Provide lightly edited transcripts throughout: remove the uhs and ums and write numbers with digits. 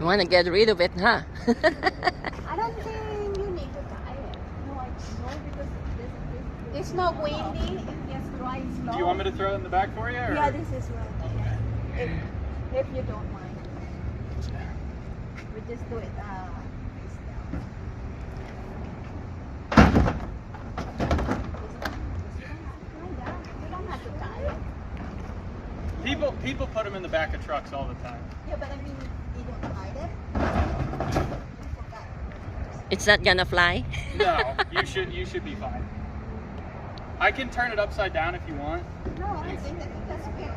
Want to get rid of it, huh? I don't think you need to tie it. No, because it's not windy. It just dries slow. Do you want me to throw it in the back for you? Or? Yeah, this is right. Okay. If you don't mind, we just do it. Face down. You don't have to tie it. People put them in the back of trucks all the time. Yeah, but I mean, you don't hide it. It's not gonna fly. No, you should be fine. I can turn it upside down if you want. No, I think that's good.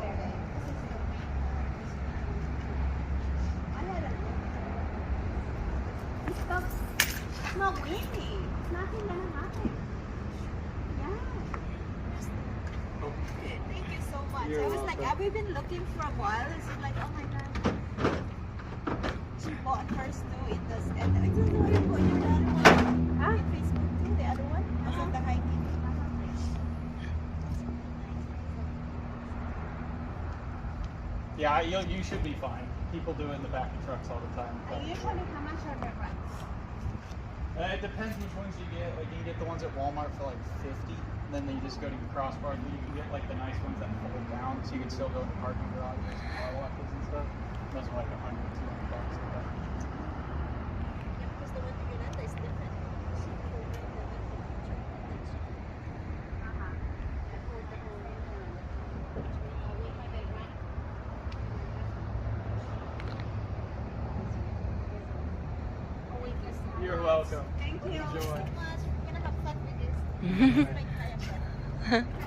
It's not windy. It's nothing gonna happen. Yeah. Thank you so much. You're I was like, welcome. I've been looking for a while. It's like, oh my god. She bought hers too. It does. And I don't know you put your other one. Huh? In Facebook too. The other one. Was on the hiking. Yeah, you should be fine. People do it in the back of trucks all the time. Usually, how much are the rats? It depends which ones you get. Like you can get the ones at Walmart for like 50, and then you just go to your crossbars. You can get like the nice ones that fold down, so you can still go to parking garages and car washes and stuff. Those are like $100, $200. Yeah, because the one you get is different. You're welcome. Thank you Enjoy. so much. We're gonna have fun with this. It's my kayak.